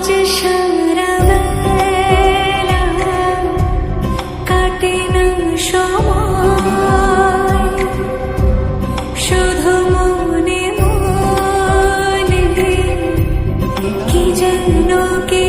আজ সারা বেলা কাটে না সময়, শুধু মনে মনে কি যেন কি